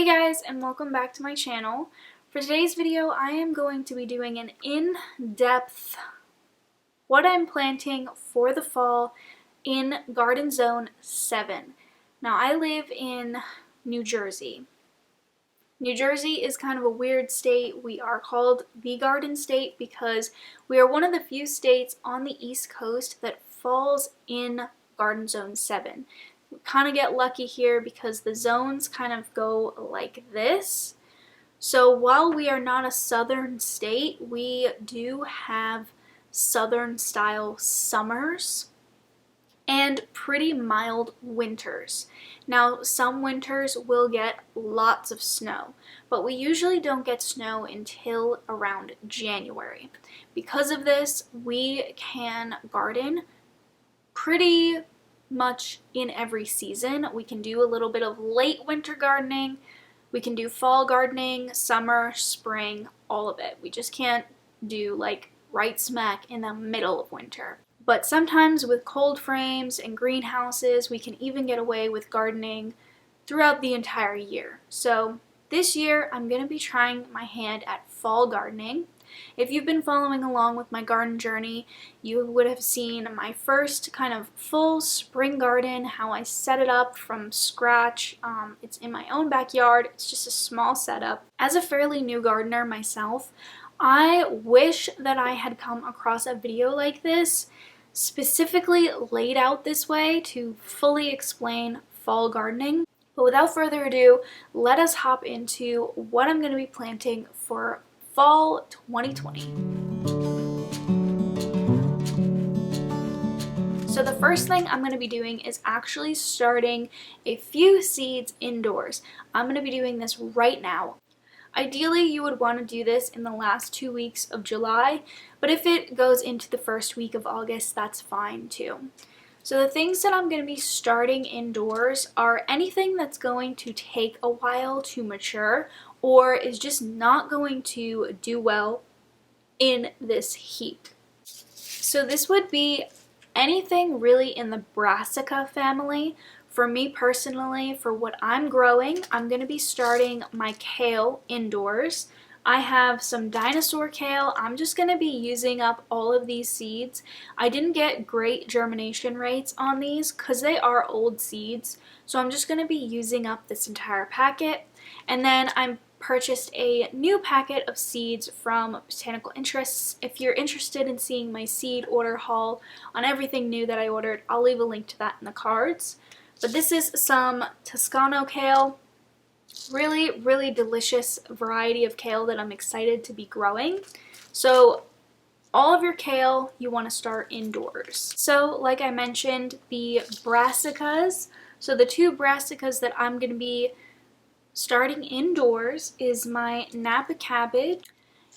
Hey guys, and welcome back to my channel. For today's video, I am going to be doing an in-depth what I'm planting for the fall in Garden Zone 7. Now, I live in New Jersey. New Jersey is kind of a weird state. We are called the Garden State because we are one of the few states on the East Coast that falls in Garden Zone 7. We kind of get lucky here because the zones kind of go like this. So while we are not a southern state, we do have southern style summers and pretty mild winters. Now, some winters will get lots of snow, but we usually don't get snow until around January. Because of this, we can garden pretty much in every season. We can do a little bit of late winter gardening, we can do fall gardening, summer, spring, all of it. We just can't do like right smack in the middle of winter. But sometimes with cold frames and greenhouses, we can even get away with gardening throughout the entire year. So this year, I'm going to be trying my hand at fall gardening. If you've been following along with my garden journey, you would have seen my first kind of full spring garden, how I set it up from scratch. It's in my own backyard. It's just a small setup. As a fairly new gardener myself, I wish that I had come across a video like this, specifically laid out this way to fully explain fall gardening. But without further ado, let us hop into what I'm going to be planting for fall 2020. So the first thing I'm going to be doing is actually starting a few seeds indoors. I'm going to be doing this right now. Ideally, you would want to do this in the last 2 weeks of July, but if it goes into the first week of August, that's fine too. So the things that I'm going to be starting indoors are anything that's going to take a while to mature or is just not going to do well in this heat. So this would be anything really in the brassica family. For me personally, for what I'm growing, I'm going to be starting my kale indoors. I have some dinosaur kale. I'm just going to be using up all of these seeds. I didn't get great germination rates on these because they are old seeds. So I'm just going to be using up this entire packet. And then I'm purchased a new packet of seeds from Botanical Interests. If you're interested in seeing my seed order haul on everything new that I ordered, I'll leave a link to that in the cards. But this is some Toscano kale. Really, really delicious variety of kale that I'm excited to be growing. So all of your kale you want to start indoors. So like I mentioned, the brassicas. So the two brassicas that I'm going to be starting indoors is my Napa cabbage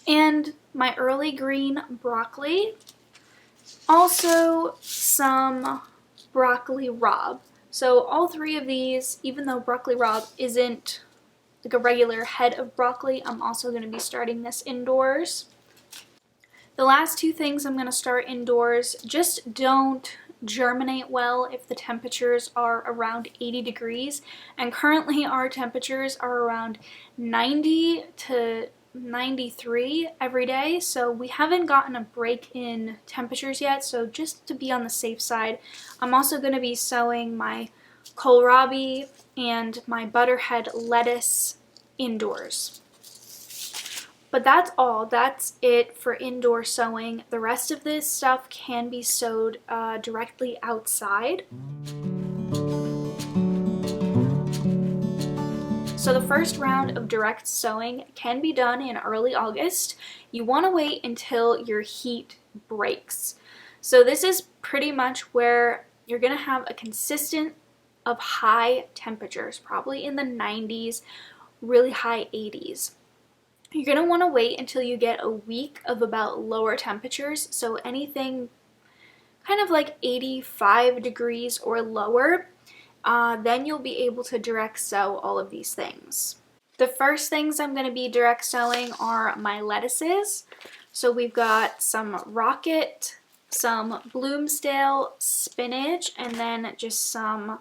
and my early green broccoli. Also some broccoli rabe. So all three of these, even though broccoli rabe isn't like a regular head of broccoli, I'm also going to be starting this indoors. The last two things I'm going to start indoors just don't germinate well if the temperatures are around 80 degrees, and currently our temperatures are around 90 to 93 every day, so we haven't gotten a break in temperatures yet. So just to be on the safe side, I'm also going to be sowing my kohlrabi and my butterhead lettuce indoors. But that's all. That's it for indoor sowing. The rest of this stuff can be sowed directly outside. So the first round of direct sowing can be done in early August. You want to wait until your heat breaks. So this is pretty much where you're going to have a consistent of high temperatures, probably in the 90s, really high 80s. You're going to want to wait until you get a week of about lower temperatures, so anything kind of like 85 degrees or lower. Then you'll be able to direct sow all of these things. The first things I'm going to be direct sowing are my lettuces. So we've got some rocket, some Bloomsdale spinach, and then just some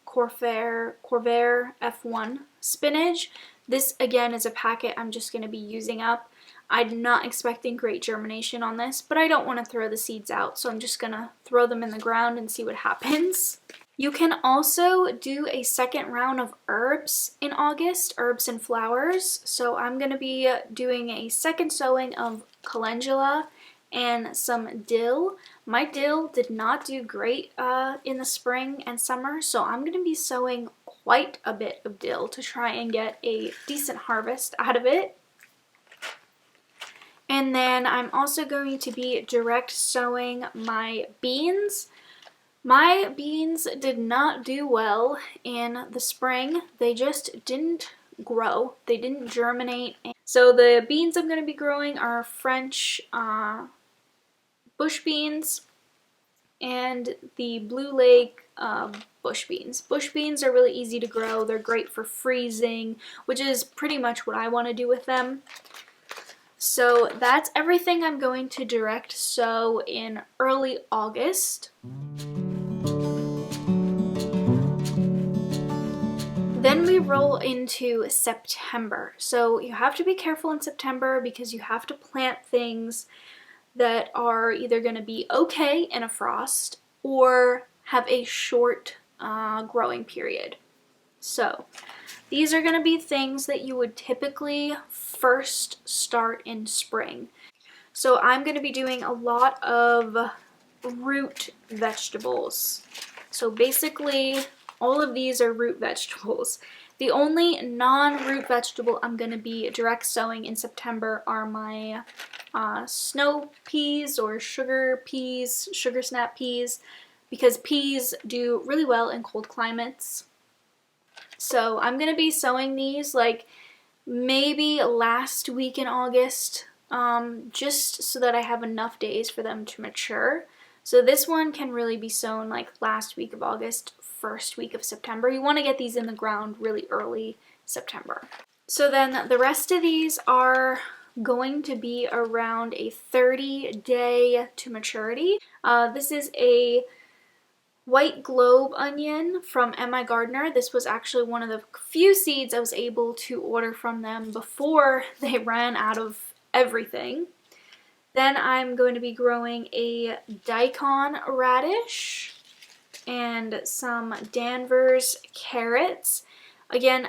Corvair F1 spinach. This again is a packet I'm just going to be using up. I'm not expecting great germination on this, but I don't want to throw the seeds out, so I'm just going to throw them in the ground and see what happens. You can also do a second round of herbs in August, herbs and flowers. So I'm going to be doing a second sowing of calendula and some dill. My dill did not do great in the spring and summer, so I'm going to be sowing quite a bit of dill to try and get a decent harvest out of it. And then I'm also going to be direct sowing my beans. My beans did not do well in the spring. They just didn't grow. They didn't germinate. So the beans I'm going to be growing are French bush beans and the Blue Lake bush beans. Bush beans are really easy to grow. They're great for freezing, which is pretty much what I want to do with them. So that's everything I'm going to direct sow in early August. Then we roll into September. So you have to be careful in September because you have to plant things that are either going to be okay in a frost or have a short growing period. So these are going to be things that you would typically first start in spring. So I'm going to be doing a lot of root vegetables. So basically all of these are root vegetables. The only non-root vegetable I'm going to be direct sowing in September are my snow peas or sugar peas, sugar snap peas, because peas do really well in cold climates. So I'm going to be sowing these like maybe last week in August, just so that I have enough days for them to mature. So this one can really be sown like last week of August, first week of September. You want to get these in the ground really early September. So then the rest of these are going to be around a 30-day to maturity. This is a white globe onion from M.I. Gardner. This was actually one of the few seeds I was able to order from them before they ran out of everything. Then I'm going to be growing a daikon radish and some Danvers carrots. Again,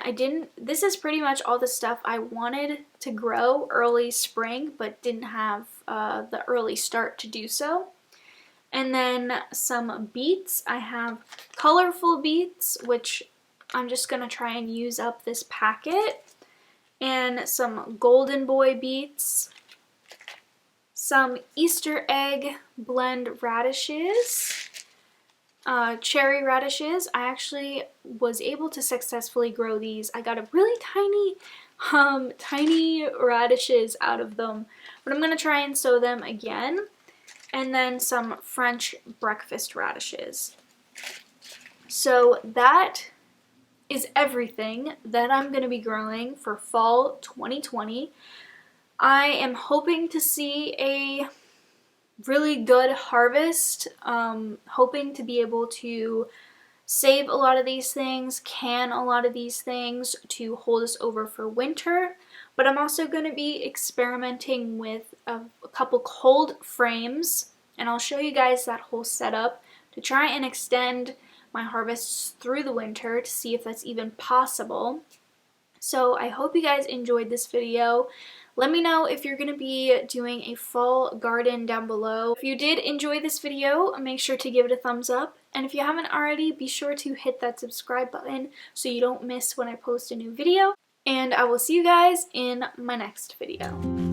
this is pretty much all the stuff I wanted to grow early spring, but didn't have the early start to do so. And then some beets. I have colorful beets, which I'm just going to try and use up this packet. And some golden boy beets. Some Easter egg blend radishes. Cherry radishes. I actually was able to successfully grow these. I got a really tiny radishes out of them. But I'm going to try and sow them again. And then some French breakfast radishes. So that is everything that I'm going to be growing for fall 2020. I am hoping to see a really good harvest, hoping to be able to save a lot of these things, can a lot of these things to hold us over for winter. But I'm also going to be experimenting with a couple cold frames, and I'll show you guys that whole setup to try and extend my harvests through the winter to see if that's even possible. So I hope you guys enjoyed this video. Let me know if you're going to be doing a fall garden down below. If you did enjoy this video, make sure to give it a thumbs up. And if you haven't already, be sure to hit that subscribe button so you don't miss when I post a new video. And I will see you guys in my next video.